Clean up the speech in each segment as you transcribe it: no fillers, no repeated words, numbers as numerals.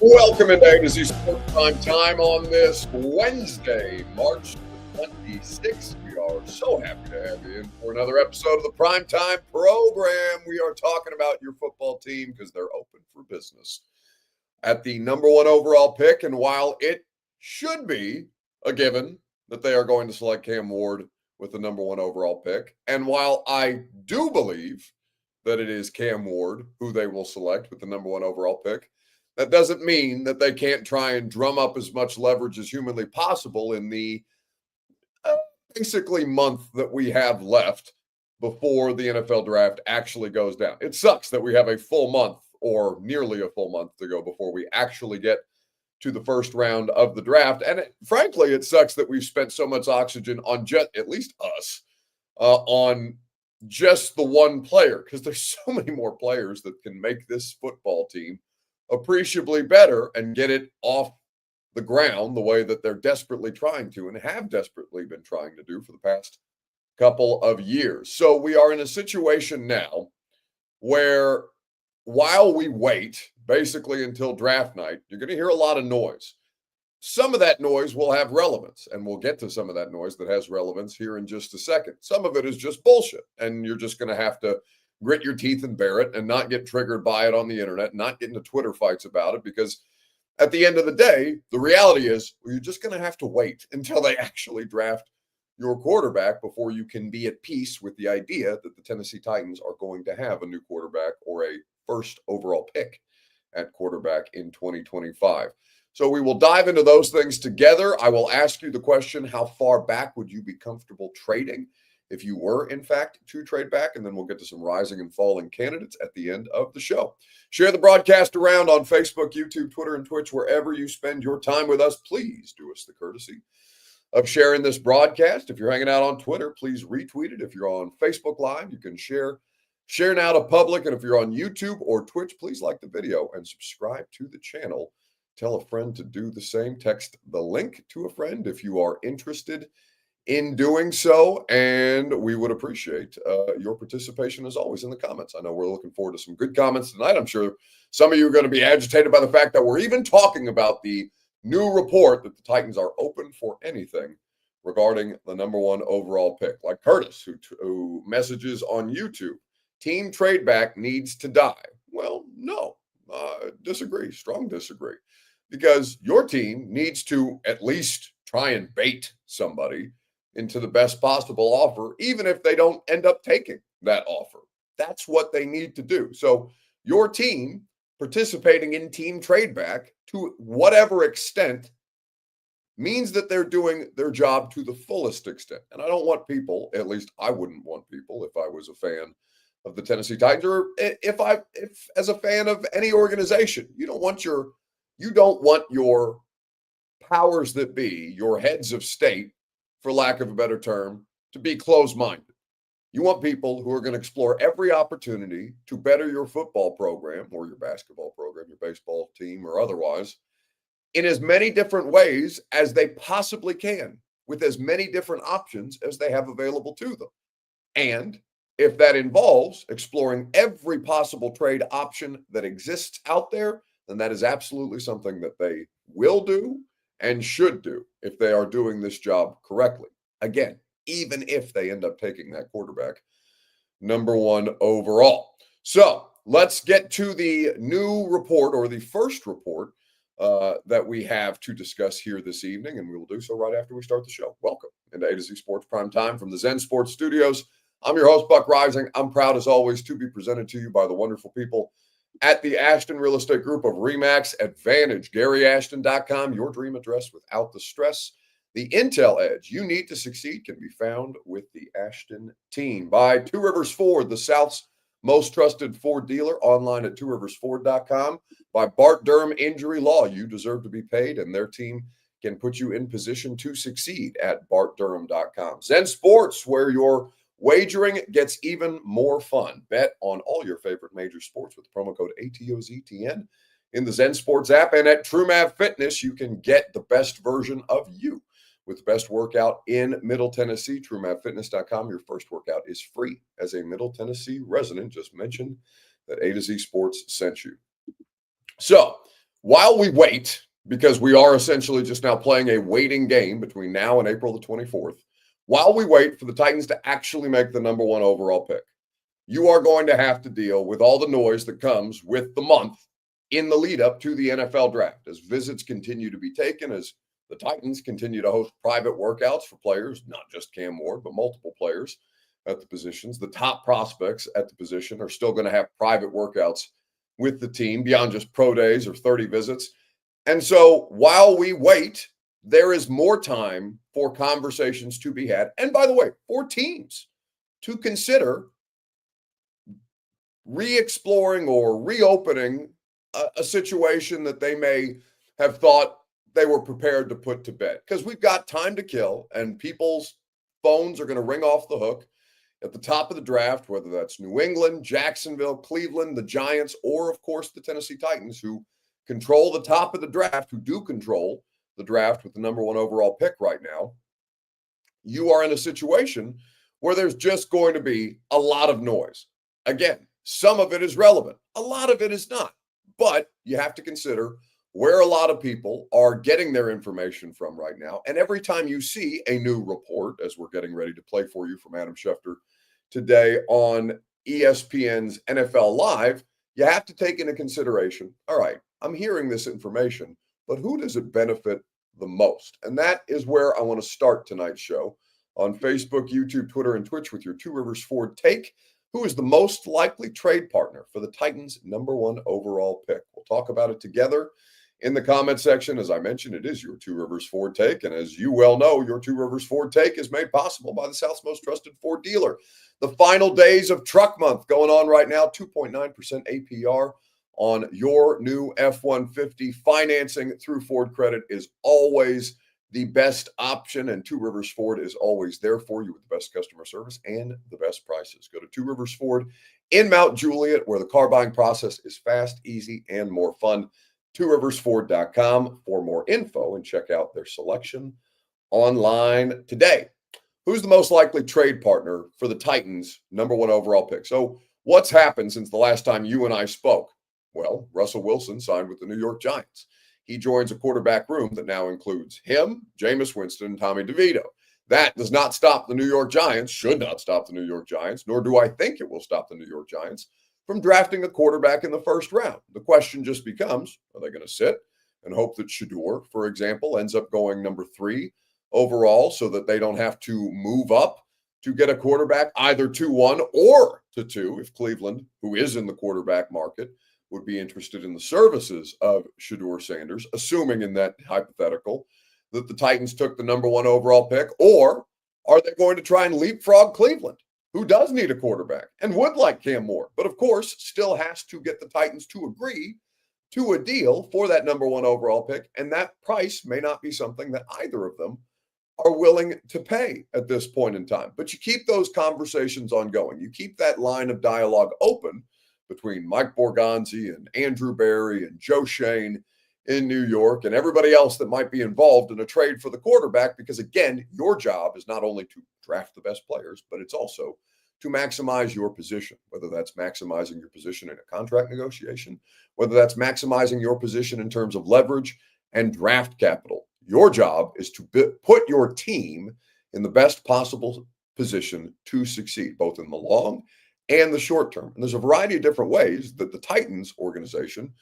Welcome into A to Z Sports Prime Time on this Wednesday, March 26th. We are so happy to have you in for another episode of the Prime Time program. We are talking about your football team because they're open for business at the number one overall pick. And while it should be a given that they are going to select Cam Ward with the number one overall pick, and while I do believe that it is Cam Ward who they will select with the number one overall pick, that doesn't mean that they can't try and drum up as much leverage as humanly possible in the uh, basically month that we have left before the NFL draft actually goes down. It sucks that we have a full month or nearly a full month to go before we actually get to the first round of the draft. And frankly, it sucks that we've spent so much oxygen on just, at least us, on just the one player, because there's so many more players that can make this football team appreciably better and get it off the ground the way that they're desperately trying to and have desperately been trying to do for the past couple of years. So we are in a situation now where while we wait basically until draft night, you're going to hear a lot of noise. Some of that noise will have relevance, and we'll get to some of that noise that has relevance here in just a second. Some of it is just bullshit, and you're just going to have to grit your teeth and bear it and not get triggered by it on the internet, not get into Twitter fights about it, because at the end of the day, the reality is you're just going to have to wait until they actually draft your quarterback before you can be at peace with the idea that the Tennessee Titans are going to have a new quarterback or a first overall pick at quarterback in 2025. So we will dive into those things together. I will ask you the question, how far back would you be comfortable trading if you were, in fact, to trade back? And then we'll get to some rising and falling candidates at the end of the show. Share the broadcast around on Facebook, YouTube, Twitter, and Twitch. Wherever you spend your time with us, please do us the courtesy of sharing this broadcast. If you're hanging out on Twitter, please retweet it. If you're on Facebook Live, you can share now to public. And if you're on YouTube or Twitch, please like the video and subscribe to the channel. Tell a friend to do the same. Text the link to a friend if you are interested in doing so, and we would appreciate your participation as always in the comments. I know we're looking forward to some good comments tonight. I'm sure some of you are going to be agitated by the fact that we're even talking about the new report that the Titans are open for anything regarding the number one overall pick. Like Curtis, who messages on YouTube, team trade back needs to die. Well, no, disagree, strong disagree, because your team needs to at least try and bait somebody into the best possible offer, even if they don't end up taking that offer. That's what they need to do. So your team participating in team trade back to whatever extent means that they're doing their job to the fullest extent. And I don't want people, at least I wouldn't want people if I was a fan of the Tennessee Titans, or if as a fan of any organization, you don't want your powers that be, your heads of state, for lack of a better term, to be closed-minded. You want people who are going to explore every opportunity to better your football program or your basketball program, your baseball team, or otherwise, in as many different ways as they possibly can, with as many different options as they have available to them. And if that involves exploring every possible trade option that exists out there, then that is absolutely something that they will do and should do if they are doing this job correctly. Again, even if they end up taking that quarterback number one overall. So let's get to the new report, or the first report that we have to discuss here this evening, and we will do so right after we start the show. Welcome into A to Z Sports Prime Time from the Zen Sports Studios. I'm your host, Buck Rising. I'm proud, as always, to be presented to you by the wonderful people at the Ashton Real Estate Group of RE/MAX Advantage. GaryAshton.com, your dream address without the stress. The intel edge you need to succeed can be found with the Ashton team. By Two Rivers Ford, the South's most trusted Ford dealer, online at tworiversford.com. By Bart Durham Injury Law, you deserve to be paid, and their team can put you in position to succeed at bartdurham.com. Zen Sports, where your wagering gets even more fun. Bet on all your favorite major sports with the promo code ATOZTN in the Zen Sports app. And at TrueMav Fitness, you can get the best version of you with the best workout in Middle Tennessee. TrueMavFitness.com. Your first workout is free. As a Middle Tennessee resident, just mention that A to Z Sports sent you. So while we wait, because we are essentially just now playing a waiting game between now and April the 24th, while we wait for the Titans to actually make the number one overall pick, you are going to have to deal with all the noise that comes with the month in the lead up to the NFL draft as visits continue to be taken, as the Titans continue to host private workouts for players, not just Cam Ward, but multiple players at the positions. The top prospects at the position are still going to have private workouts with the team beyond just pro days or 30 visits. And so while we wait, there is more time for conversations to be had. And by the way, for teams to consider re-exploring or reopening a situation that they may have thought they were prepared to put to bed. Because we've got time to kill and people's phones are going to ring off the hook at the top of the draft, whether that's New England, Jacksonville, Cleveland, the Giants, or of course the Tennessee Titans, who control the top of the draft, who do control the draft with the number one overall pick right now. You are in a situation where there's just going to be a lot of noise. Again, some of it is relevant, a lot of it is not. But you have to consider where a lot of people are getting their information from right now. And every time you see a new report, as we're getting ready to play for you from Adam Schefter today on ESPN's NFL Live, you have to take into consideration, all right, I'm hearing this information, but who does it benefit the most? And that is where I want to start tonight's show on Facebook, YouTube, Twitter, and Twitch with your Two Rivers Ford take. Who is the most likely trade partner for the Titans' number one overall pick? We'll talk about it together in the comment section. As I mentioned, it is your Two Rivers Ford take. And as you well know, your Two Rivers Ford take is made possible by the South's most trusted Ford dealer. The final days of truck month going on right now, 2.9% APR on your new F-150. Financing through Ford Credit is always the best option, and Two Rivers Ford is always there for you with the best customer service and the best prices. Go to Two Rivers Ford in Mount Juliet, where the car buying process is fast, easy, and more fun. TwoRiversFord.com for more info and check out their selection online today. Who's the most likely trade partner for the Titans' number one overall pick? So what's happened since the last time you and I spoke? Well, Russell Wilson signed with the New York Giants. He joins a quarterback room that now includes him, Jameis Winston, and Tommy DeVito. That does not stop the New York Giants, should not stop the New York Giants, nor do I think it will stop the New York Giants from drafting a quarterback in the first round. The question just becomes, are they going to sit and hope that Shedeur, for example, ends up going number 3 overall so that they don't have to move up to get a quarterback either to 1 or to 2 if Cleveland, who is in the quarterback market, would be interested in the services of Shedeur Sanders, assuming in that hypothetical that the Titans took the number 1 overall pick? Or are they going to try and leapfrog Cleveland, who does need a quarterback and would like Cam Ward, but of course still has to get the Titans to agree to a deal for that number 1 overall pick, and that price may not be something that either of them are willing to pay at this point in time. But you keep those conversations ongoing. You keep that line of dialogue open between Mike Borgonzi and Andrew Berry and Joe Shane in New York and everybody else that might be involved in a trade for the quarterback, because again, your job is not only to draft the best players, but it's also to maximize your position, whether that's maximizing your position in a contract negotiation, whether that's maximizing your position in terms of leverage and draft capital. Your job is to put your team in the best possible position to succeed, both in the long and the short term. And there's a variety of different ways that the Titans organization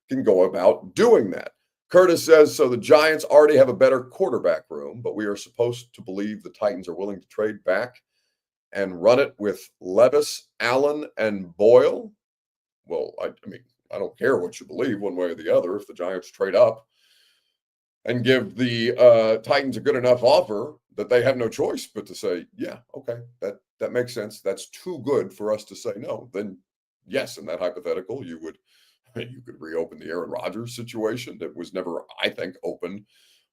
can go about doing that. Curtis says, so the Giants already have a better quarterback room, but we are supposed to believe the Titans are willing to trade back and run it with Levis, Allen, and Boyle. Well, I mean, I don't care what you believe one way or the other. If the Giants trade up and give the Titans a good enough offer that they have no choice but to say, yeah, okay, that makes sense. That's too good for us to say no. Then yes, in that hypothetical, you could reopen the Aaron Rodgers situation that was never, I think, open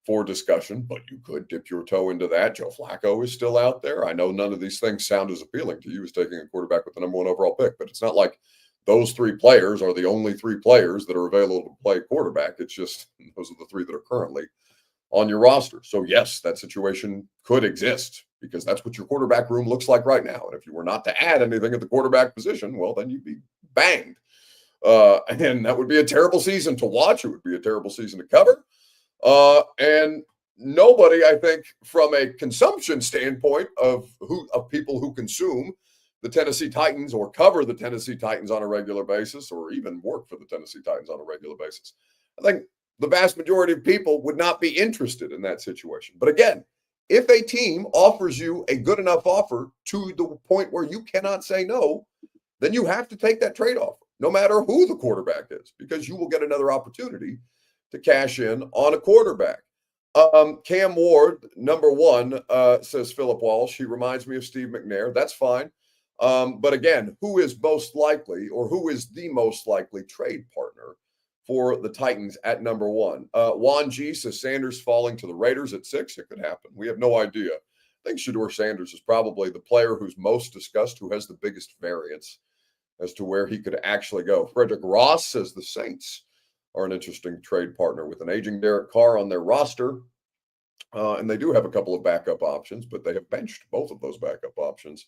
for discussion, but you could dip your toe into that. Joe Flacco is still out there. I know none of these things sound as appealing to you as taking a quarterback with the number 1 overall pick, but it's not like those 3 players are the only 3 players that are available to play quarterback. It's just those are the 3 that are currently on your roster. So yes, that situation could exist because that's what your quarterback room looks like right now. And if you were not to add anything at the quarterback position, well, then you'd be banged And that would be a terrible season to watch. It would be a terrible season to cover. And nobody, I think, from a consumption standpoint of people who consume the Tennessee Titans or cover the Tennessee Titans on a regular basis, or even work for the Tennessee Titans on a regular basis, I think the vast majority of people would not be interested in that situation. But again, if a team offers you a good enough offer to the point where you cannot say no, then you have to take that trade offer, no matter who the quarterback is, because you will get another opportunity to cash in on a quarterback. Cam Ward, No.1, says Philip Walsh. He reminds me of Steve McNair. That's fine. But again, who is most likely, or who is the most likely trade partner for the Titans at No.1? Juan G says Sanders falling to the Raiders at 6. It could happen. We have no idea. I think Shedeur Sanders is probably the player who's most discussed, who has the biggest variance as to where he could actually go. Frederick Ross says the Saints are an interesting trade partner with an aging Derek Carr on their roster. And they do have a couple of backup options, but they have benched both of those backup options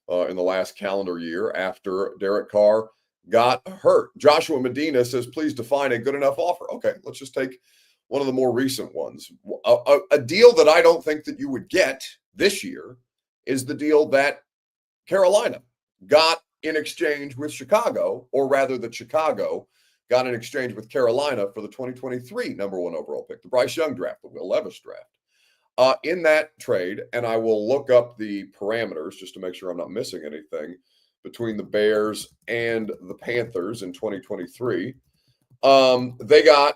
in the last calendar year after Derek Carr got hurt. Joshua Medina says, please define a good enough offer. Okay, let's just take one of the more recent ones. A deal that I don't think that you would get this year is the deal that Carolina got in exchange with Chicago, or rather that Chicago got in exchange with Carolina for the 2023 No.1 overall pick, the Bryce Young draft, the Will Levis draft. In that trade, and I will look up the parameters just to make sure I'm not missing anything, between the Bears and the Panthers in 2023, they got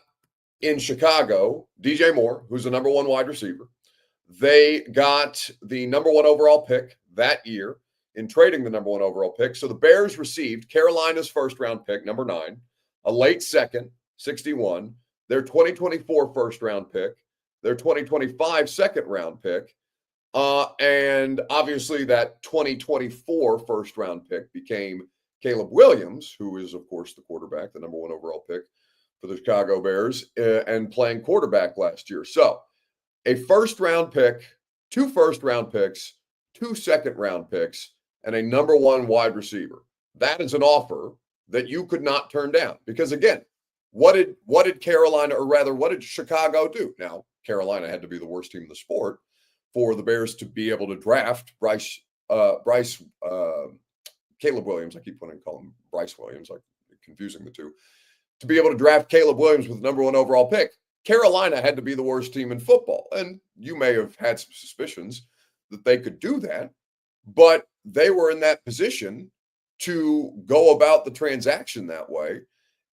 in Chicago DJ Moore, who's the No.1 wide receiver. They got the No.1 overall pick that year in trading the No.1 overall pick. So the Bears received Carolina's first round pick, number 9, a late second, 61, their 2024 first round pick, their 2025 second round pick, and obviously that 2024 first round pick became Caleb Williams, who is, of course, the quarterback, the No.1 overall pick for the Chicago Bears, and playing quarterback last year. So a first round pick, 2 first round picks, 2 second round picks, and a No.1 wide receiver. That is an offer that you could not turn down, because again, what did Carolina, or rather, what did Chicago do? Now, Carolina had to be the worst team in the sport for the Bears to be able to draft Caleb Williams. I keep wanting to call him Bryce Williams, like confusing the two. To be able to draft Caleb Williams with the No.1 overall pick, Carolina had to be the worst team in football. And you may have had some suspicions that they could do that, but they were in that position to go about the transaction that way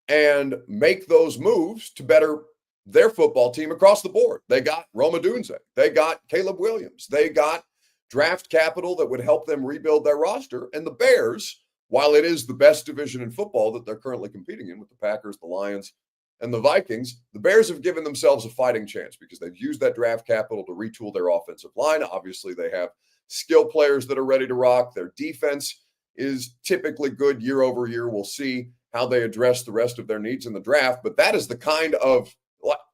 and make those moves to better their football team across the board. They got Rome Odunze. They got Caleb Williams. They got draft capital that would help them rebuild their roster. And the Bears, while it is the best division in football that they're currently competing in with the Packers, the Lions, and the Vikings, the Bears have given themselves a fighting chance because they've used that draft capital to retool their offensive line. Obviously, they have skill players that are ready to rock. Their defense is typically good year over year. We'll see how they address the rest of their needs in the draft. But that is the kind of,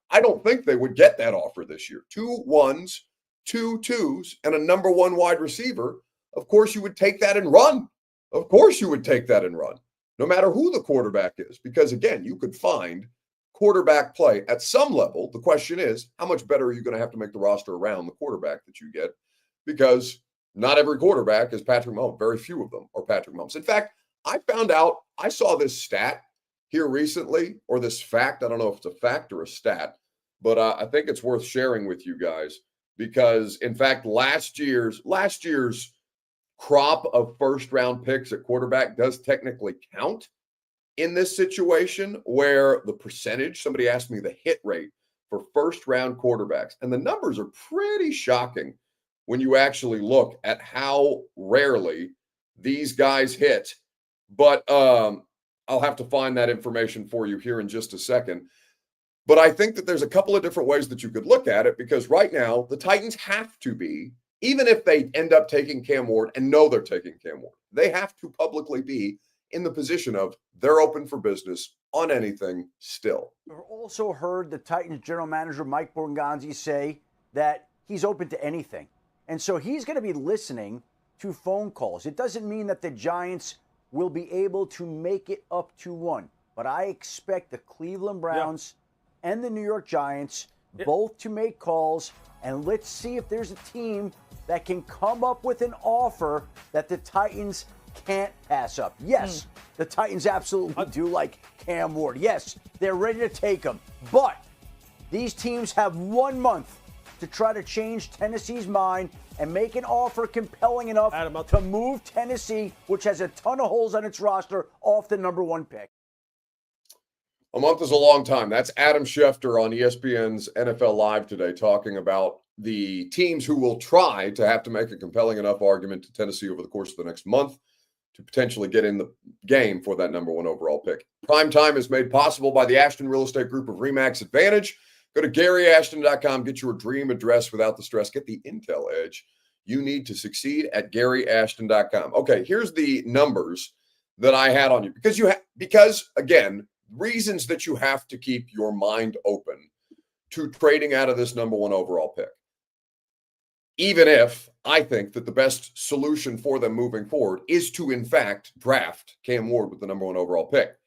I don't think they would get that offer this year. 2 1s, 2 2s, and a No.1 wide receiver. Of course, you would take that and run. Of course, you would take that and run, no matter who the quarterback is. Because again, you could find quarterback play at some level. The question is, how much better are you going to have to make the roster around the quarterback that you get? Because not every quarterback is Patrick Mahomes. Very few of them are Patrick Mahomes. In fact, I saw this stat here recently, or this fact. I don't know if it's a fact or a stat, but I think it's worth sharing with you guys because, in fact, last year's crop of first round picks at quarterback does technically count in this situation, where the percentage, somebody asked me the hit rate for first round quarterbacks, and the numbers are pretty shocking when you actually look at how rarely these guys hit. But I'll have to find that information for you here in just a second. But I think that there's a couple of different ways that you could look at it, because right now the Titans have to be, even if they end up taking Cam Ward and know they're taking Cam Ward, they have to publicly be in the position of they're open for business on anything still. I've also heard the Titans general manager Mike Borgonzi say that he's open to anything. And so he's going to be listening to phone calls. It doesn't mean that the Giants will be able to make it up to one. but I expect the Cleveland Browns and the New York Giants both to make calls, and let's see if there's a team that can come up with an offer that the Titans can't pass up. Yes, the Titans absolutely do like Cam Ward. Yes, they're ready to take him, but these teams have 1 month to try to change Tennessee's mind and make an offer compelling enough to move Tennessee, which has a ton of holes on its roster, off the number 1 pick. A month is a long time. That's Adam Schefter on ESPN's NFL Live today talking about the teams who will try to have to make a compelling enough argument to Tennessee over the course of the next month to potentially get in the game for that number 1 overall pick. Prime Time is made possible by the Ashton Real Estate Group of RE/MAX Advantage. Go to GaryAshton.com, get your dream address without the stress, get the intel edge you need to succeed at GaryAshton.com. Okay, here's the numbers that I had on you because again, reasons that you have to keep your mind open to trading out of this number 1 overall pick. Even if I think that the best solution for them moving forward is to, in fact, draft Cam Ward with the number 1 overall pick.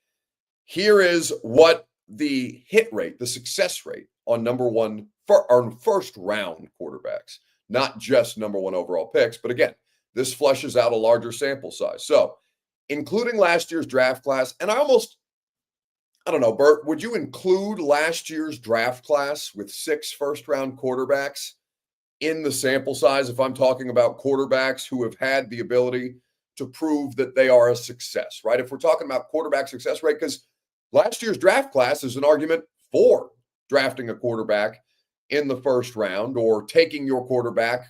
Here is what the hit rate, the success rate on first round quarterbacks, not just number 1 overall picks. But again, this flushes out a larger sample size. So including last year's draft class, and I don't know, Bert, would you include last year's draft class with 6 first-round quarterbacks in the sample size if I'm talking about quarterbacks who have had the ability to prove that they are a success, right? If we're talking about quarterback success rate, because last year's draft class is an argument for drafting a quarterback in the first round or taking your quarterback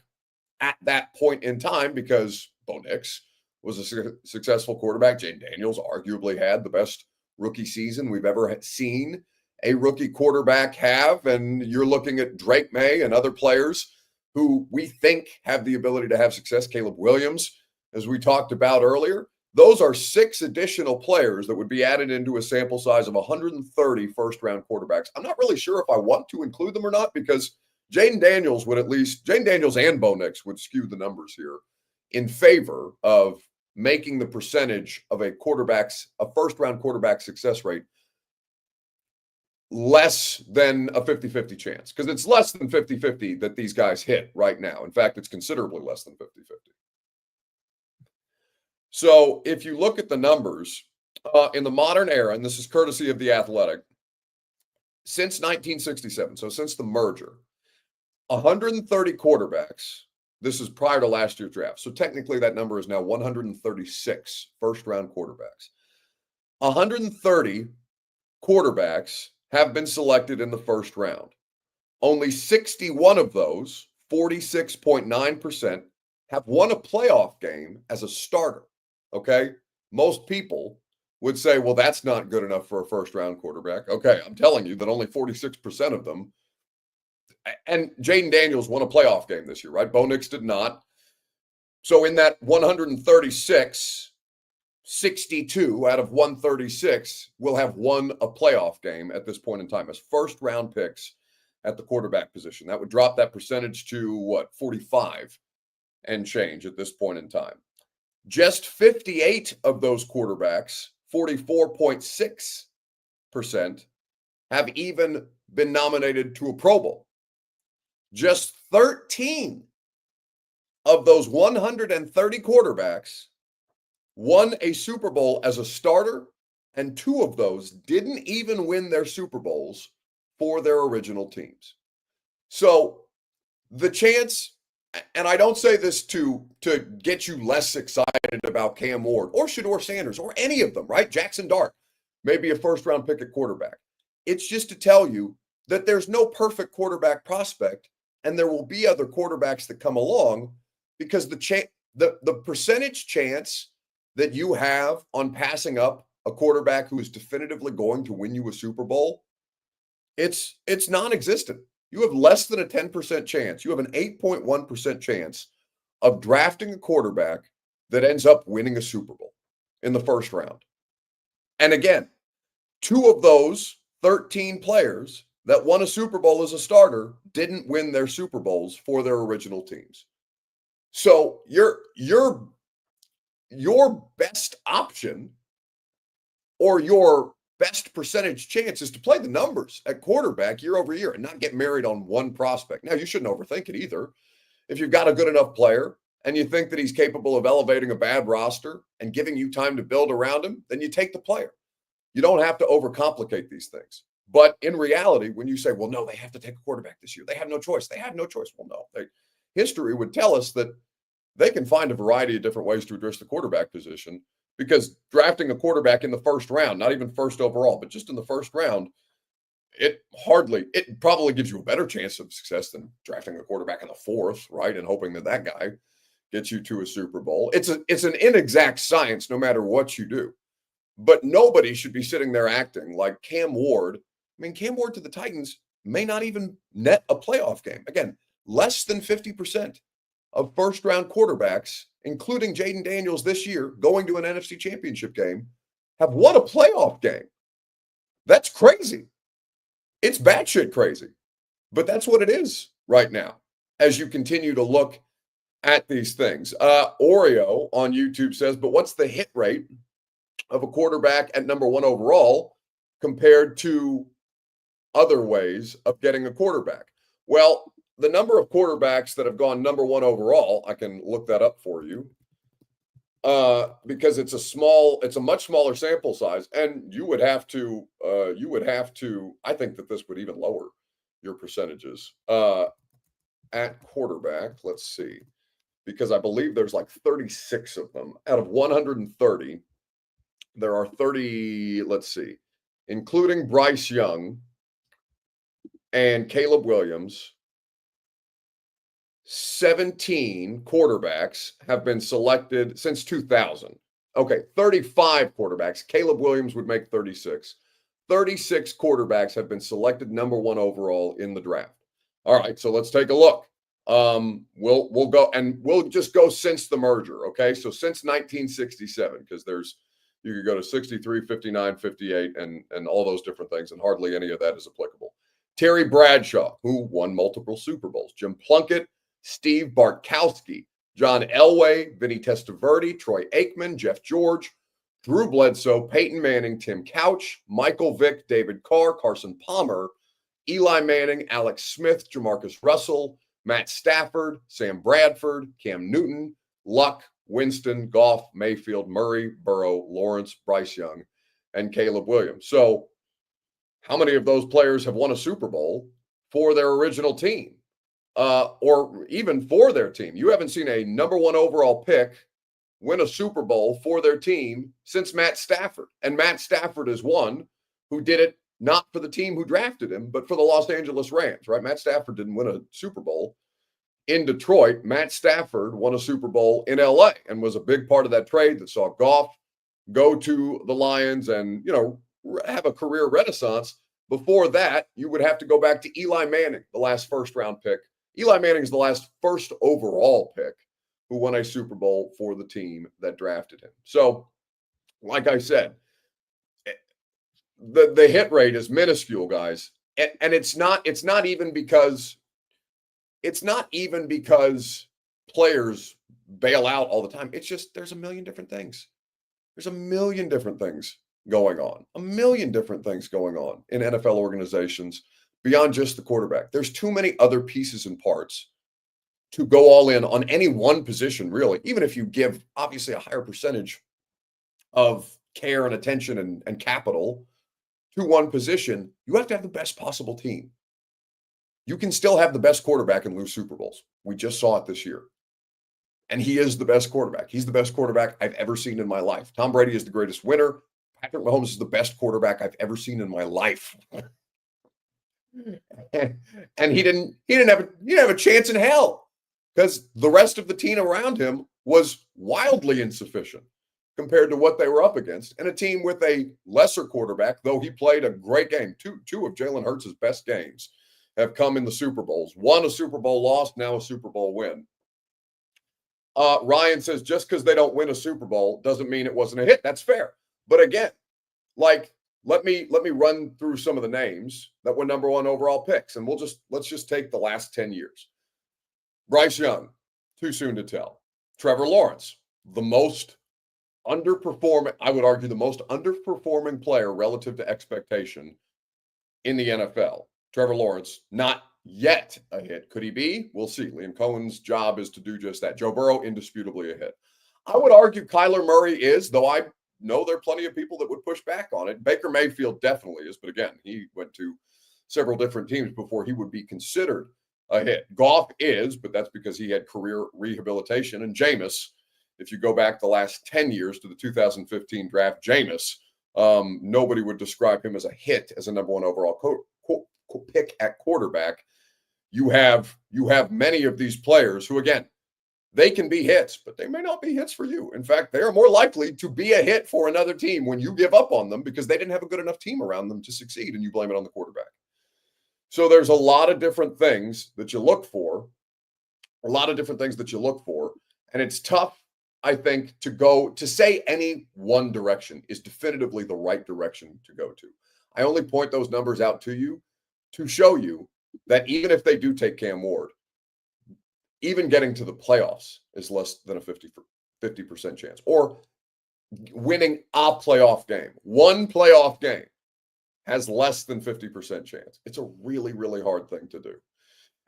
at that point in time because Bo Nix was a successful quarterback. Jane Daniels arguably had the best rookie season we've ever seen a rookie quarterback have. And you're looking at Drake May and other players who we think have the ability to have success. Caleb Williams, as we talked about earlier. Those are 6 additional players that would be added into a sample size of 130 first-round quarterbacks. I'm not really sure if I want to include them or not because Jane Daniels and Bo Nix would skew the numbers here in favor of making the percentage of a first-round quarterback success rate less than a 50-50 chance, because it's less than 50-50 that these guys hit right now. In fact, it's considerably less than 50-50. So if you look at the numbers in the modern era, and this is courtesy of The Athletic, since 1967, so since the merger, 130 quarterbacks. This is prior to last year's draft. So technically that number is now 136 first-round quarterbacks. 130 quarterbacks have been selected in the first round. Only 61 of those, 46.9%, have won a playoff game as a starter, okay? Most people would say, well, that's not good enough for a first-round quarterback. Okay, I'm telling you that only 46% of them, and Jaden Daniels won a playoff game this year, right? Bo Nix did not. So in that 136, 62 out of 136 will have won a playoff game at this point in time as first-round picks at the quarterback position. That would drop that percentage to, 45 and change at this point in time. Just 58 of those quarterbacks, 44.6%, have even been nominated to a Pro Bowl. Just 13 of those 130 quarterbacks won a Super Bowl as a starter, and 2 of those didn't even win their Super Bowls for their original teams. So the chance, and I don't say this to get you less excited about Cam Ward or Shedeur Sanders or any of them, right? Jackson Dart may be a first-round pick at quarterback. It's just to tell you that there's no perfect quarterback prospect, and there will be other quarterbacks that come along, because the percentage chance that you have on passing up a quarterback who is definitively going to win you a Super Bowl, it's non-existent. You have less than a 10% chance. You have an 8.1% chance of drafting a quarterback that ends up winning a Super Bowl in the first round. And again, 2 of those 13 players that won a Super Bowl as a starter didn't win their Super Bowls for their original teams. So your best option, or your best percentage chance is to play the numbers at quarterback year over year and not get married on one prospect. Now, you shouldn't overthink it either. If you've got a good enough player and you think that he's capable of elevating a bad roster and giving you time to build around him, then you take the player. You don't have to overcomplicate these things. But in reality, when you say, well, no, they have to take a quarterback this year, they have no choice. They have no choice. Well, no. History would tell us that they can find a variety of different ways to address the quarterback position, because drafting a quarterback in the first round, not even first overall, but just in the first round, it probably gives you a better chance of success than drafting a quarterback in the fourth, right? And hoping that guy gets you to a Super Bowl. It's an inexact science no matter what you do. But nobody should be sitting there acting like Cam Ward. I mean, Cam Ward to the Titans may not even net a playoff game. Again, less than 50% of first-round quarterbacks, including Jaden Daniels this year, going to an NFC Championship game, have won a playoff game. That's crazy. It's batshit crazy. But that's what it is right now as you continue to look at these things. Oreo on YouTube says, but what's the hit rate of a quarterback at number 1 overall compared to other ways of getting a quarterback? Well, the number of quarterbacks that have gone number 1 overall, I can look that up for you, because it's a much smaller sample size, and you would have to, I think that this would even lower your percentages at quarterback. Let's see, because I believe there's like 36 of them out of 130. There are 30, let's see, including Bryce Young and Caleb Williams. 17 quarterbacks have been selected since 2000. Okay, 35 quarterbacks. Caleb Williams would make 36. 36 quarterbacks have been selected number 1 overall in the draft. All right, so let's take a look. We'll go, and we'll just go since the merger, okay? So since 1967, because you could go to 63, 59, 58, and all those different things, and hardly any of that is applicable. Terry Bradshaw, who won multiple Super Bowls. Jim Plunkett, Steve Bartkowski, John Elway, Vinny Testaverde, Troy Aikman, Jeff George, Drew Bledsoe, Peyton Manning, Tim Couch, Michael Vick, David Carr, Carson Palmer, Eli Manning, Alex Smith, Jamarcus Russell, Matt Stafford, Sam Bradford, Cam Newton, Luck, Winston, Goff, Mayfield, Murray, Burrow, Lawrence, Bryce Young, and Caleb Williams. So how many of those players have won a Super Bowl for their original team? Or even for their team? You haven't seen a number 1 overall pick win a Super Bowl for their team since Matt Stafford. And Matt Stafford is one who did it not for the team who drafted him, but for the Los Angeles Rams, right? Matt Stafford didn't win a Super Bowl in Detroit. Matt Stafford won a Super Bowl in LA and was a big part of that trade that saw Goff go to the Lions and, have a career renaissance. Before that, you would have to go back to Eli Manning, the last first-round pick. Eli Manning is the last first overall pick who won a Super Bowl for the team that drafted him. So, like I said, the hit rate is minuscule, guys. And it's not even because players bail out all the time. It's just there's a million different things. There's a million different things going on. A million different things going on in NFL organizations beyond just the quarterback. There's too many other pieces and parts to go all in on any one position, really. Even if you give, obviously, a higher percentage of care and attention and capital to one position, you have to have the best possible team. You can still have the best quarterback and lose Super Bowls. We just saw it this year. And he is the best quarterback. He's the best quarterback I've ever seen in my life. Tom Brady is the greatest winner. Patrick Mahomes is the best quarterback I've ever seen in my life. And he didn't have a chance in hell because the rest of the team around him was wildly insufficient compared to what they were up against. And a team with a lesser quarterback, though he played a great game. Two of Jalen Hurts' best games have come in the Super Bowls. One a Super Bowl loss, now a Super Bowl win. Ryan says just because they don't win a Super Bowl doesn't mean it wasn't a hit. That's fair. But again, let me run through some of the names that were number 1 overall picks, and let's just take the last 10 years. Bryce Young, too soon to tell. Trevor Lawrence, the most underperforming, I would argue the most underperforming player relative to expectation in the NFL. Trevor Lawrence, not yet a hit. Could he be? We'll see. Liam Cohen's job is to do just that. Joe Burrow, indisputably a hit. I would argue Kyler Murray is, though I know there are plenty of people that would push back on it. Baker Mayfield definitely is, but again, he went to several different teams before he would be considered a hit. Goff is, but that's because he had career rehabilitation. And Jameis, if you go back the last 10 years to the 2015 draft, Jameis, nobody would describe him as a hit as a number one overall pick at quarterback. You have many of these players who, again, they can be hits, but they may not be hits for you. In fact, they are more likely to be a hit for another team when you give up on them because they didn't have a good enough team around them to succeed, and you blame it on the quarterback. So there's a lot of different things that you look for, and it's tough, I think, to say any one direction is definitively the right direction to go to. I only point those numbers out to you to show you that even if they do take Cam Ward, even getting to the playoffs is less than a 50% chance. Or winning a playoff game. One playoff game has less than 50% chance. It's a really, really hard thing to do.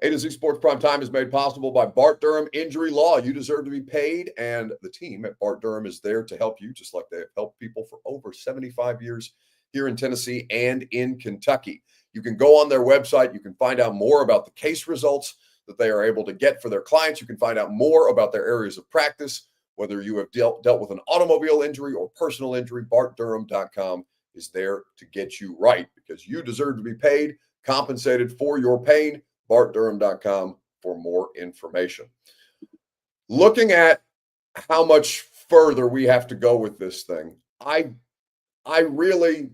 A to Z Sports Prime Time is made possible by Bart Durham Injury Law. You deserve to be paid, and the team at Bart Durham is there to help you, just like they have helped people for over 75 years here in Tennessee and in Kentucky. You can go on their website. You can find out more about the case results that they are able to get for their clients. You can find out more about their areas of practice, whether you have dealt with an automobile injury or personal injury. BartDurham.com is there to get you right because you deserve to be paid, compensated for your pain. BartDurham.com for more information. Looking at how much further we have to go with this thing, I really,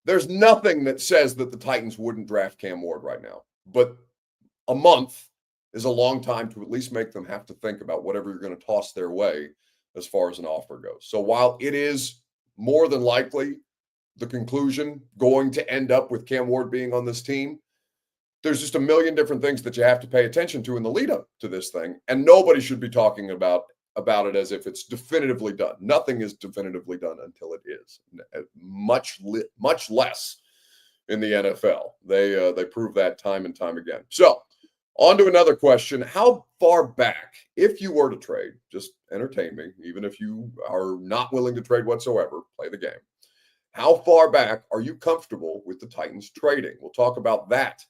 there's nothing that says that the Titans wouldn't draft Cam Ward right now, but a month is a long time to at least make them have to think about whatever you're going to toss their way as far as an offer goes. So while it is more than likely the conclusion going to end up with Cam Ward being on this team, there's just a million different things that you have to pay attention to in the lead up to this thing. And nobody should be talking about it as if it's definitively done. Nothing is definitively done until it is, much less in the NFL. They prove that time and time again. So on to another question. How far back, if you were to trade, just entertain me, even if you are not willing to trade whatsoever, play the game. How far back are you comfortable with the Titans trading? We'll talk about that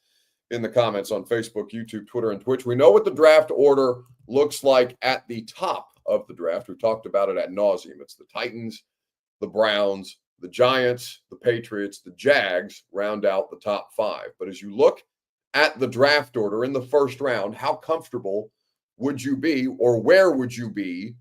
in the comments on Facebook, YouTube, Twitter, and Twitch. We know what the draft order looks like at the top of the draft. We've talked about it ad nauseum. It's the Titans, the Browns, the Giants, the Patriots, the Jags round out the top five. But as you look at the draft order in the first round, how comfortable would you be, or where would you be?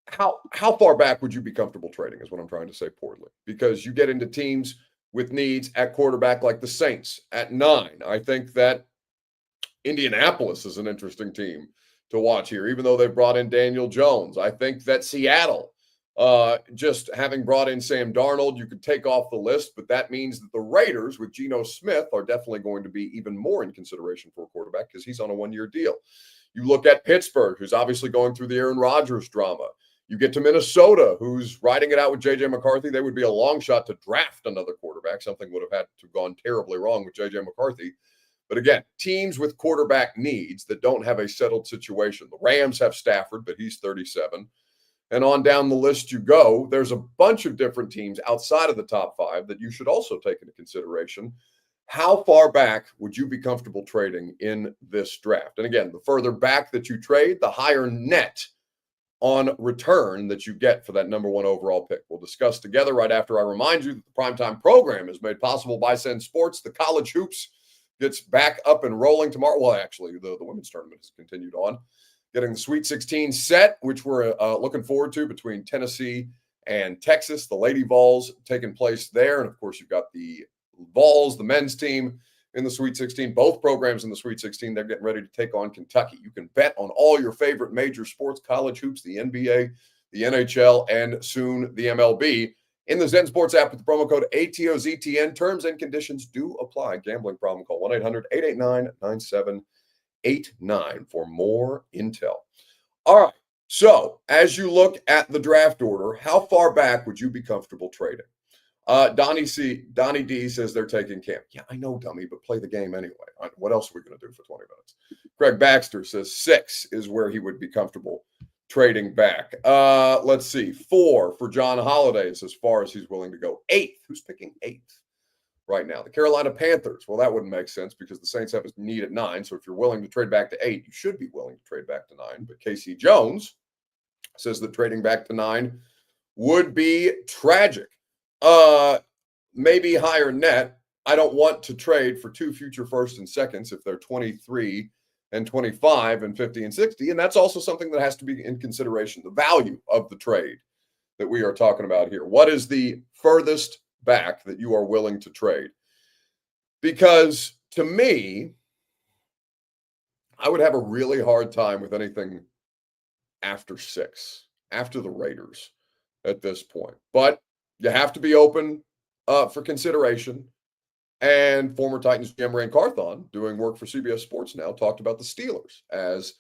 How far back would you be comfortable trading is what I'm trying to say poorly, because you get into teams with needs at quarterback like the Saints at 9. I think that Indianapolis is an interesting team to watch here, even though they brought in Daniel Jones. I think that Seattle, just having brought in Sam Darnold, you could take off the list, but that means that the Raiders with Geno Smith are definitely going to be even more in consideration for a quarterback because he's on a one-year deal. You look at Pittsburgh, who's obviously going through the Aaron Rodgers drama. You get to Minnesota, who's riding it out with J.J. McCarthy. They would be a long shot to draft another quarterback. Something would have had to have gone terribly wrong with J.J. McCarthy. But again, teams with quarterback needs that don't have a settled situation. The Rams have Stafford, but he's 37. And on down the list you go. There's a bunch of different teams outside of the top 5 that you should also take into consideration. How far back would you be comfortable trading in this draft? And again, the further back that you trade, the higher net on return that you get for that number 1 overall pick. We'll discuss together right after I remind you that the Primetime program is made possible by Send Sports. The college hoops gets back up and rolling tomorrow. Well, actually, the women's tournament has continued on. Getting the Sweet 16 set, which we're looking forward to between Tennessee and Texas. The Lady Vols taking place there. And, of course, you've got the Vols, the men's team, in the Sweet 16, both programs in the Sweet 16, they're getting ready to take on Kentucky. You can bet on all your favorite major sports, college hoops, the NBA, the NHL, and soon the MLB in the Zen Sports app with the promo code ATOZTN. Terms and conditions do apply. Gambling problem, call 1-800-889-9789 for more intel. All right, So as you look at the draft order, how far back would you be comfortable trading? Donnie D says they're taking Cam. Yeah, I know, dummy, but play the game anyway. What else are we going to do for 20 minutes? Craig Baxter says 6 is where he would be comfortable trading back. Let's see. 4 for John Holiday is as far as he's willing to go. 8th. Who's picking 8th right now? The Carolina Panthers. Well, that wouldn't make sense because the Saints have a need at 9. So if you're willing to trade back to 8, you should be willing to trade back to 9. But Casey Jones says that trading back to 9 would be tragic. Maybe higher net. I don't want to trade for 2 future first and seconds if they're 23 and 25 and 50 and 60. And that's also something that has to be in consideration, the value of the trade that we are talking about here. What is the furthest back that you are willing to trade? Because to me, I would have a really hard time with anything after 6, after the Raiders at this point. But you have to be open for consideration. And former Titans GM Ran Carthon, doing work for CBS Sports now, talked about the Steelers as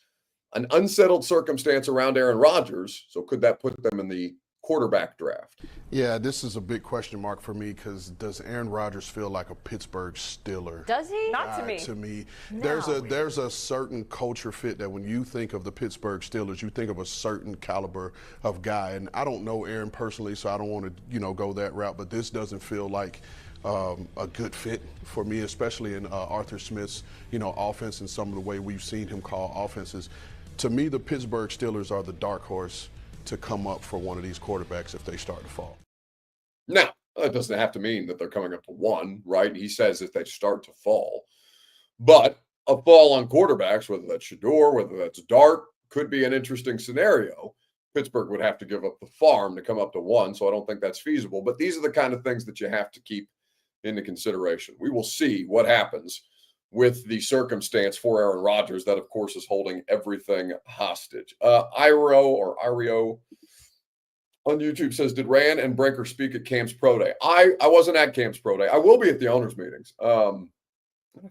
an unsettled circumstance around Aaron Rodgers. So could that put them in the quarterback draft? Yeah, this is a big question mark for me because does Aaron Rodgers feel like a Pittsburgh Steeler? Does he? Not to me. To me, No. there's a certain culture fit that when you think of the Pittsburgh Steelers, you think of a certain caliber of guy. And I don't know Aaron personally, so I don't want to go that route. But this doesn't feel like a good fit for me, especially in Arthur Smith's offense and some of the way we've seen him call offenses. To me, the Pittsburgh Steelers are the dark horse to come up for one of these quarterbacks if they start to fall. Now, that doesn't have to mean that they're coming up to 1, right? He says if they start to fall. But a fall on quarterbacks, whether that's Shador, whether that's Dart, could be an interesting scenario. Pittsburgh would have to give up the farm to come up to 1, so I don't think that's feasible. But these are the kind of things that you have to keep into consideration. We will see what happens with the circumstance for Aaron Rodgers. That, of course, is holding everything hostage. Irio on YouTube says, did Rand and Brinker speak at Cam's Pro Day? I wasn't at Cam's Pro Day. I will be at the owners' meetings. I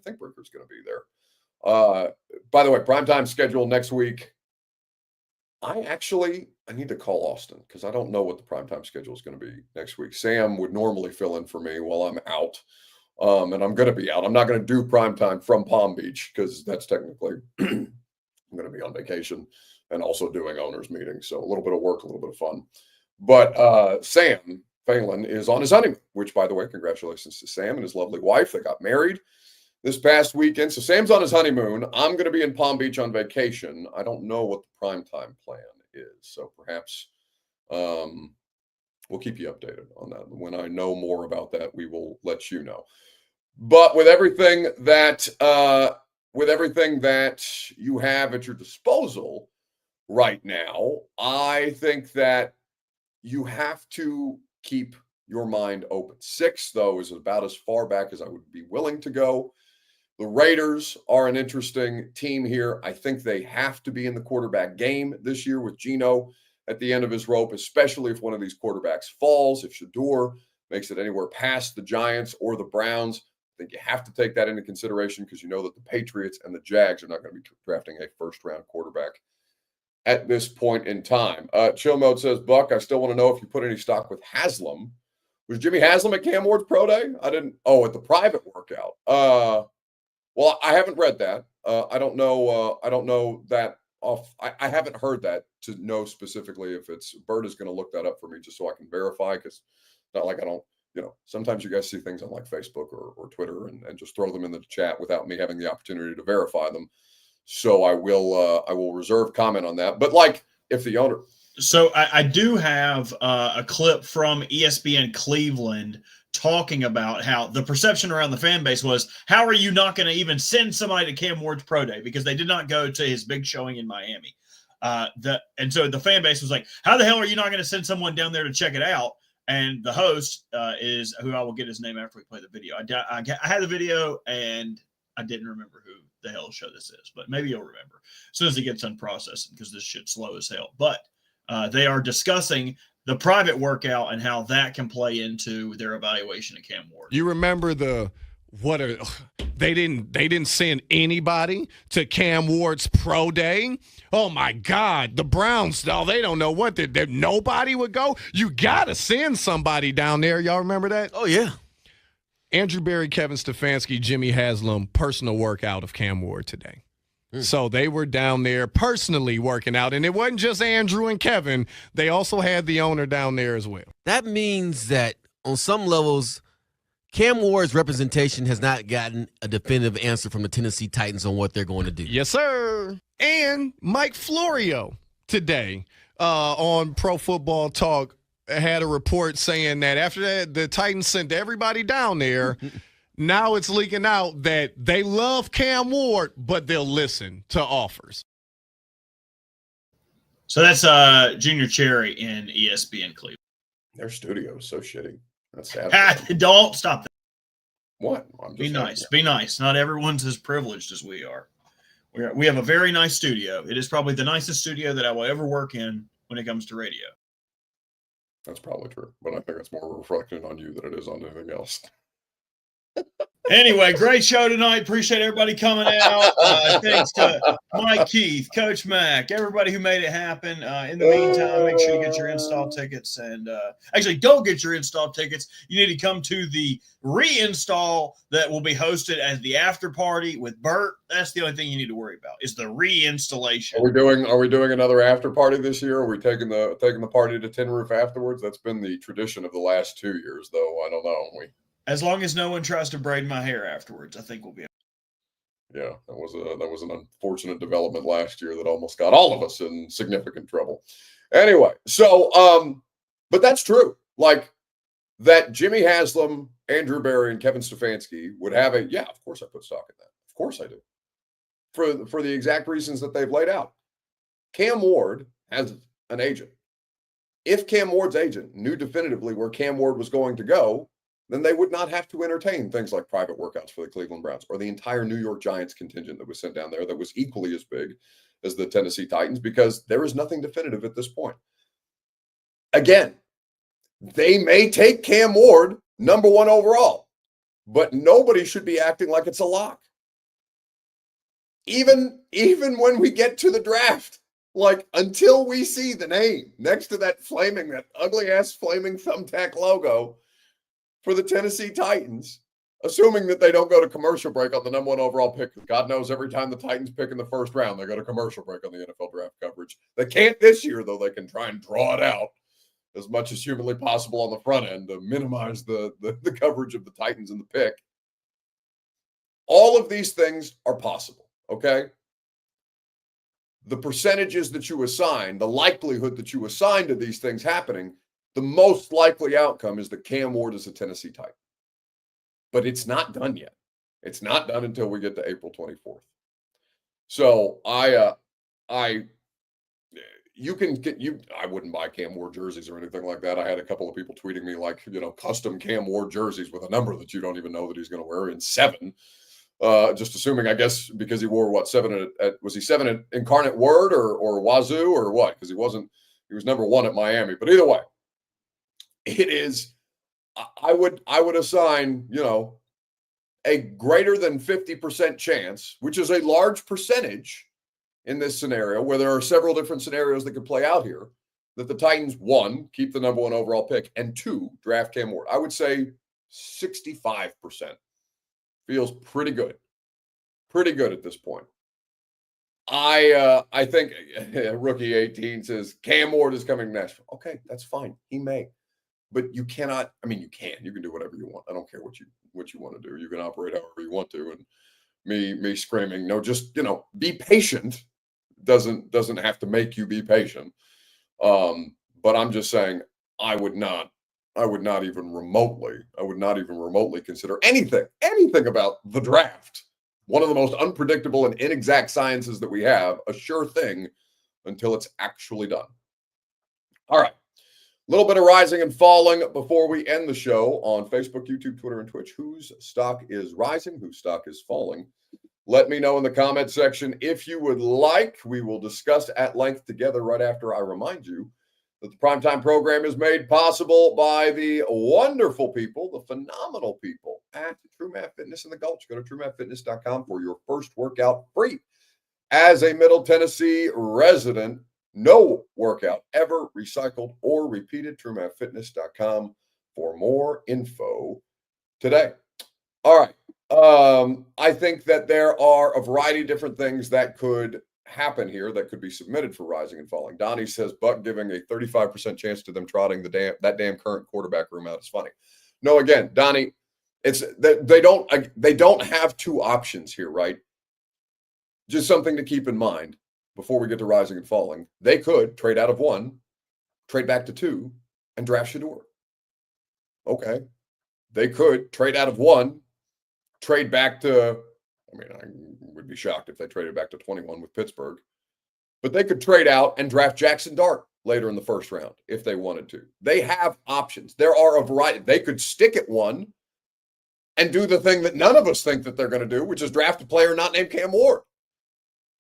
think Brinker's going to be there. By the way, primetime schedule next week. I need to call Austin because I don't know what the primetime schedule is going to be next week. Sam would normally fill in for me while I'm out. And I'm going to be out. I'm not going to do primetime from Palm Beach because that's technically I'm going to be on vacation and also doing owners meetings. So a little bit of work, a little bit of fun. But Sam Phelan is on his honeymoon, which, by the way, congratulations to Sam and his lovely wife. They got married this past weekend. So Sam's on his honeymoon. I'm going to be in Palm Beach on vacation. I don't know what the primetime plan is. So perhaps we'll keep you updated on that. When I know more about that, we will let you know. But with everything that you have at your disposal right now, I think that you have to keep your mind open. 6, though, is about as far back as I would be willing to go. The Raiders are an interesting team here. I think they have to be in the quarterback game this year with Geno at the end of his rope, especially if one of these quarterbacks falls. If Shador makes it anywhere past the Giants or the Browns, I think you have to take that into consideration because you know that the Patriots and the Jags are not going to be drafting a first-round quarterback at this point in time. Chill Mode says, Buck, I still want to know if you put any stock with Haslam. Was Jimmy Haslam at Cam Ward's Pro Day? I didn't. Oh, at the private workout. Well, I haven't read that. I don't know that off. I haven't heard that to know specifically if it's. Bert is going to look that up for me just so I can verify because it's not like I don't. Sometimes you guys see things on like Facebook or Twitter and just throw them in the chat without me having the opportunity to verify them. So I will reserve comment on that. But like if the owner. So I do have a clip from ESPN Cleveland talking about how the perception around the fan base was, how are you not going to even send somebody to Cam Ward's Pro Day? Because they did not go to his big showing in Miami. And so the fan base was like, how the hell are you not going to send someone down there to check it out? And the host is who I will get his name after we play the video. I had the video and I didn't remember who the hell show this is, but maybe you'll remember as soon as it gets unprocessed because this shit's slow as hell. But they are discussing the private workout and how that can play into their evaluation of Cam Ward. You remember the they didn't send anybody to Cam Ward's pro day? Oh my God, the Browns, they don't know what nobody would go. You gotta send somebody down there. Y'all remember that? Oh yeah. Andrew Berry, Kevin Stefanski, Jimmy Haslam, personal workout of Cam Ward today. So they were down there personally working out, and it wasn't just Andrew and Kevin. They also had the owner down there as well. That means that on some levels, Cam Ward's representation has not gotten a definitive answer from the Tennessee Titans on what they're going to do. Yes, sir. And Mike Florio today on Pro Football Talk had a report saying that after that, the Titans sent everybody down there. Now it's leaking out that they love Cam Ward, but they'll listen to offers. So that's Junior Cherry in ESPN Cleveland. Their studio is so shitty. That's sad. Don't stop that. What? Be nice. Be nice. Not everyone's as privileged as we are. We have a very nice studio. It is probably the nicest studio that I will ever work in when it comes to radio. That's probably true, but I think it's more a reflection on you than it is on anything else. Anyway, great show tonight. Appreciate everybody coming out. Thanks to Mike Keith, Coach Mack, everybody who made it happen. In the meantime, make sure you get your install tickets. And actually, don't get your install tickets. You need to come to the reinstall that will be hosted as the after party with Bert. That's the only thing you need to worry about is the reinstallation. Are we doing another after party this year? Are we taking the party to Tin Roof afterwards? That's been the tradition of the last 2 years, though. I don't know. As long as no one tries to braid my hair afterwards, I think we'll be. Yeah, that was an unfortunate development last year that almost got all of us in significant trouble. Anyway, so but that's true. Like that Jimmy Haslam, Andrew Berry, and Kevin Stefanski would have of course I put stock in that. Of course I do. For the exact reasons that they've laid out. Cam Ward has an agent. If Cam Ward's agent knew definitively where Cam Ward was going to go, then they would not have to entertain things like private workouts for the Cleveland Browns or the entire New York Giants contingent that was sent down there that was equally as big as the Tennessee Titans, because there is nothing definitive at this point. Again, they may take Cam Ward number 1 overall, but nobody should be acting like it's a lock. Even when we get to the draft, like until we see the name next to that ugly ass flaming thumbtack logo for the Tennessee Titans, assuming that they don't go to commercial break on the number 1 overall pick. God knows every time the Titans pick in the first round, they go to commercial break on the NFL draft coverage. They can't this year, though. They can try and draw it out as much as humanly possible on the front end to minimize the coverage of the Titans in the pick. All of these things are possible, okay? The percentages that you assign, the likelihood that you assign to these things happening, the most likely outcome is that Cam Ward is a Tennessee Titan. But it's not done yet. It's not done until we get to April 24th. So I wouldn't buy Cam Ward jerseys or anything like that. I had a couple of people tweeting me like, custom Cam Ward jerseys with a number that you don't even know that he's going to wear in 7. Just assuming, I guess, because he wore 7 was he 7 at Incarnate Word or Wazoo or what? Because he was number 1 at Miami. But either way, it is, I would assign, a greater than 50% chance, which is a large percentage in this scenario where there are several different scenarios that could play out here, that the Titans, 1, keep the number 1 overall pick, and 2, draft Cam Ward. I would say 65% feels pretty good. Pretty good at this point. I think Rookie 18 says Cam Ward is coming to Nashville. Okay, that's fine. He may. But you cannot, you can do whatever you want. I don't care what you want to do. You can operate however you want to. And me screaming, no, just, be patient doesn't have to make you be patient. But I'm just saying I would not even remotely consider anything about the draft. One of the most unpredictable and inexact sciences that we have, a sure thing until it's actually done. All right. A little bit of rising and falling before we end the show on Facebook, YouTube, Twitter, and Twitch. Whose stock is rising? Whose stock is falling? Let me know in the comment section if you would like. We will discuss at length together right after I remind you that the Primetime program is made possible by the wonderful people, the phenomenal people at True Math Fitness in the Gulch. Go to truemathfitness.com for your first workout free. As a Middle Tennessee resident, no workout ever recycled or repeated. truemathfitness.com for more info today. All right. I think that there are a variety of different things that could happen here that could be submitted for rising and falling. Donnie says Buck giving a 35% chance to them trotting that damn current quarterback room out is funny. No, again, Donnie, it's that they don't have two options here, right? Just something to keep in mind before we get to rising and falling. They could trade out of one, trade back to two, and draft Shedeur. Okay. They could trade out of one, trade back to, I would be shocked if they traded back to 21 with Pittsburgh, but they could trade out and draft Jackson Dart later in the first round if they wanted to. They have options. There are a variety. They could stick at one and do the thing that none of us think that they're going to do, which is draft a player not named Cam Ward.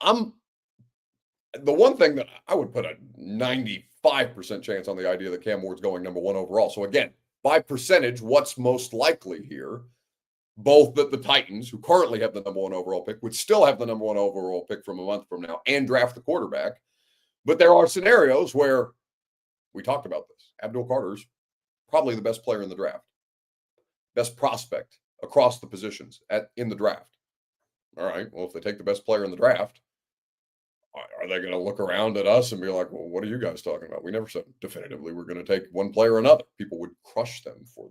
The one thing that I would put a 95% chance on the idea that Cam Ward's going number 1 overall. So again, by percentage, what's most likely here? Both that the Titans, who currently have the number 1 overall pick, would still have the number 1 overall pick from a month from now and draft the quarterback. But there are scenarios where we talked about this. Abdul Carter's probably the best player in the draft, best prospect across the positions in the draft. All right, well, if they take the best player in the draft, are they going to look around at us and be like, well, what are you guys talking about? We never said definitively we're going to take one player or another. People would crush them for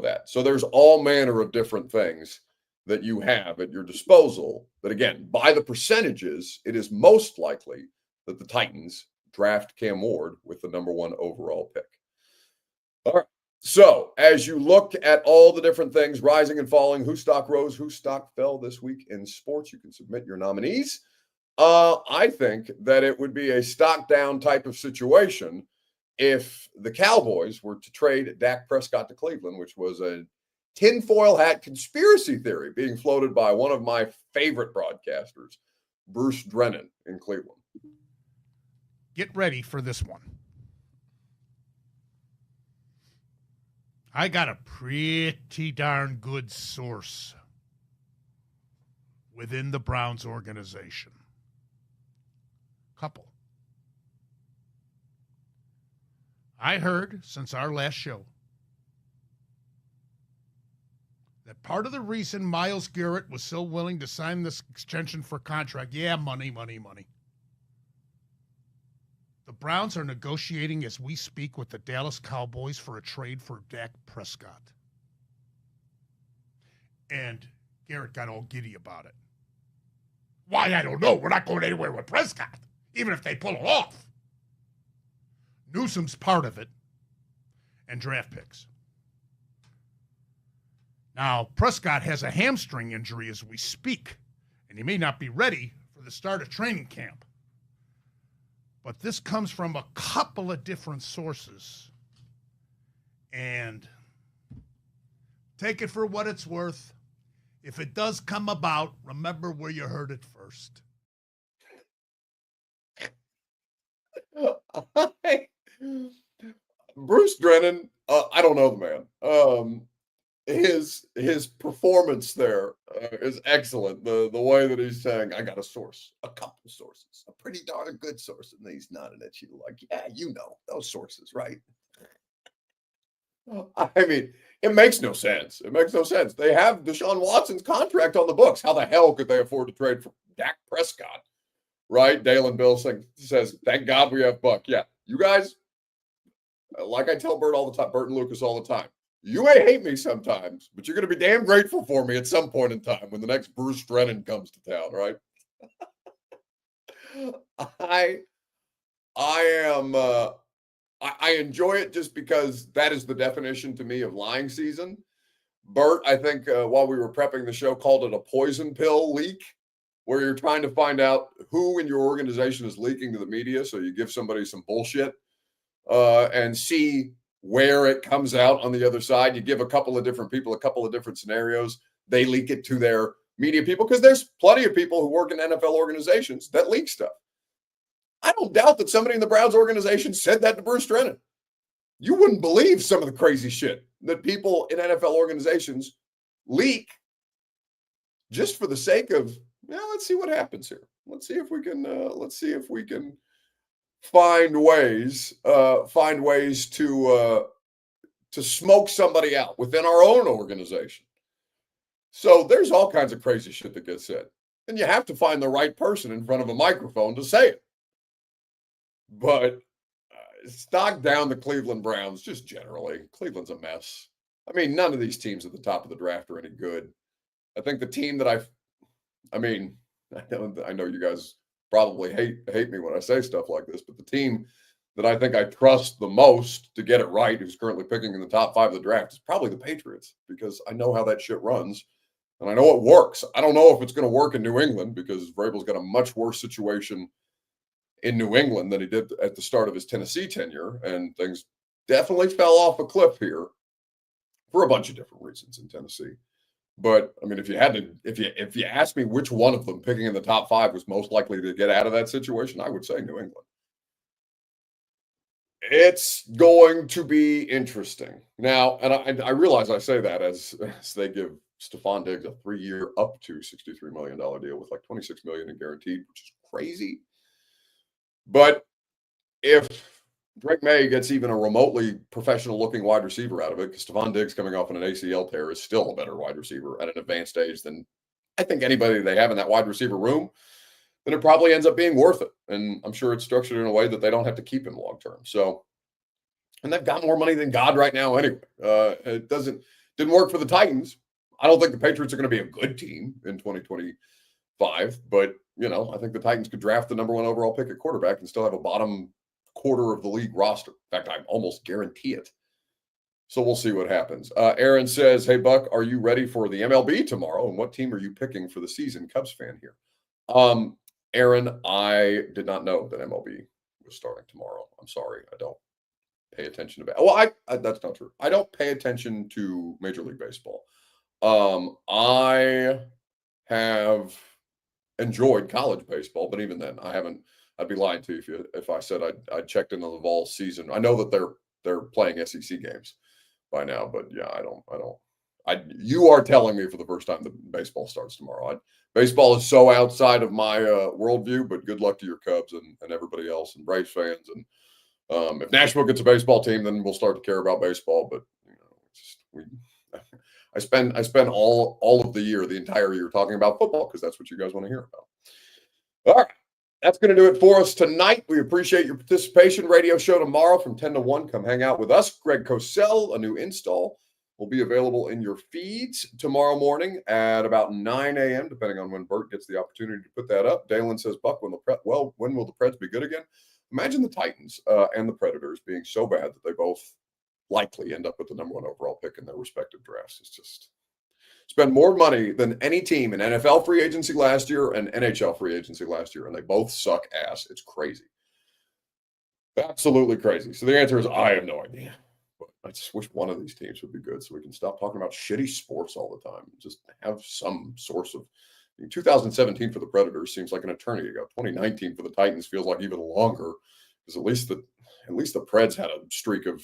that. So there's all manner of different things that you have at your disposal. But again, by the percentages, it is most likely that the Titans draft Cam Ward with the number 1 overall pick. All right. So as you look at all the different things, rising and falling, whose stock rose, whose stock fell this week in sports, you can submit your nominees. I think that it would be a stock down type of situation if the Cowboys were to trade Dak Prescott to Cleveland, which was a tinfoil hat conspiracy theory being floated by one of my favorite broadcasters, Bruce Drennan in Cleveland. Get ready for this one. I got a pretty darn good source within the Browns organization. Couple. I heard since our last show that part of the reason Myles Garrett was so willing to sign this extension for contract, money. The Browns are negotiating as we speak with the Dallas Cowboys for a trade for Dak Prescott. And Garrett got all giddy about it. Why, I don't know. We're not going anywhere with Prescott, even if they pull it off. Newsom's part of it, and draft picks. Now, Prescott has a hamstring injury as we speak, and he may not be ready for the start of training camp. But this comes from a couple of different sources. And take it for what it's worth. If it does come about, remember where you heard it first. Bruce Drennan, I don't know the man. His performance there is excellent. The way that he's saying, I got a source, a couple sources, a pretty darn good source, and he's nodding at you like, yeah, you know those sources, right? I mean, it makes no sense. It makes no sense. They have Deshaun Watson's contract on the books. How the hell could they afford to trade for Dak Prescott? Right? Dalen Bill says, thank God we have Buck. Yeah, you guys, like I tell Bert and Lucas all the time, you may hate me sometimes, but you're going to be damn grateful for me at some point in time when the next Bruce Drennan comes to town, right? I enjoy it just because that is the definition to me of lying season. Bert, I think while we were prepping the show, called it a poison pill leak, where you're trying to find out who in your organization is leaking to the media. So you give somebody some bullshit and see where it comes out on the other side. You give a couple of different people a couple of different scenarios. They leak it to their media people because there's plenty of people who work in NFL organizations that leak stuff. I don't doubt that somebody in the Browns organization said that to Bruce Drennan. You wouldn't believe some of the crazy shit that people in NFL organizations leak just for the sake of, let's see what happens here. Let's see if we can find ways to smoke somebody out within our own organization. So there's all kinds of crazy shit that gets said. And you have to find the right person in front of a microphone to say it. But stock down the Cleveland Browns just generally. Cleveland's a mess. I mean, none of these teams at the top of the draft are any good. I think the team that I know you guys probably hate me when I say stuff like this, but the team that I think I trust the most to get it right, who's currently picking in the top 5 of the draft, is probably the Patriots, because I know how that shit runs and I know it works. I don't know if it's going to work in New England, because Vrabel's got a much worse situation in New England than he did at the start of his Tennessee tenure, and things definitely fell off a cliff here for a bunch of different reasons in Tennessee. But I mean, if you ask me which one of them picking in the top 5 was most likely to get out of that situation, I would say New England. It's going to be interesting now, and I realize I say that as they give Stephon Diggs a 3-year, up to $63 million deal with like $26 million in guaranteed, which is crazy. But if Drake May gets even a remotely professional-looking wide receiver out of it, because Stephon Diggs coming off an ACL tear is still a better wide receiver at an advanced stage than I think anybody they have in that wide receiver room, then it probably ends up being worth it. And I'm sure it's structured in a way that they don't have to keep him long-term. So, and they've got more money than God right now anyway. It didn't work for the Titans. I don't think the Patriots are going to be a good team in 2025, but I think the Titans could draft the number 1 overall pick at quarterback and still have a bottom quarter of the league roster. In fact, I almost guarantee it. So we'll see what happens. Aaron says, "Hey Buck, are you ready for the MLB tomorrow? And what team are you picking for the season?" Cubs fan here. Aaron, I did not know that MLB was starting tomorrow. I'm sorry. I don't pay attention to Well, that's not true. I don't pay attention to Major League Baseball. I have enjoyed college baseball, but even then, I haven't. I'd be lying to you if I said I checked into the fall season. I know that they're playing SEC games by now, but yeah, I don't. You are telling me for the first time that baseball starts tomorrow. Baseball is so outside of my worldview, but good luck to your Cubs and everybody else and Braves fans. And if Nashville gets a baseball team, then we'll start to care about baseball. But I spend all of the entire year talking about football, because that's what you guys want to hear about. All right. That's going to do it for us tonight. We appreciate your participation. Radio show tomorrow from 10 to 1. Come hang out with us. Greg Cosell, a new install, will be available in your feeds tomorrow morning at about 9 a.m., depending on when Bert gets the opportunity to put that up. Dalen says, "Buck, when will the Preds be good again?" Imagine the Titans and the Predators being so bad that they both likely end up with the number 1 overall pick in their respective drafts. It's just spend more money than any team in NFL free agency last year and NHL free agency last year, and they both suck ass. It's crazy. Absolutely crazy. So the answer is I have no idea. But I just wish one of these teams would be good so we can stop talking about shitty sports all the time. Just have some source of 2017 for the Predators seems like an eternity ago. 2019 for the Titans feels like even longer, because at least the Preds had a streak of,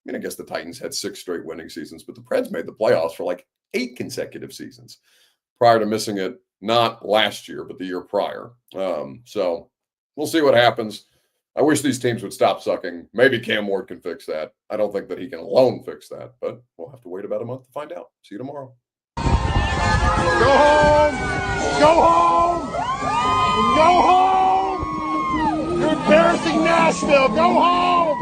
I guess the Titans had 6 straight winning seasons, but the Preds made the playoffs for like 8 consecutive seasons prior to missing it, not last year, but the year prior. So we'll see what happens. I wish these teams would stop sucking. Maybe Cam Ward can fix that. I don't think that he can alone fix that, but we'll have to wait about a month to find out. See you tomorrow. Go home! Go home! Go home! You're embarrassing Nashville! Go home!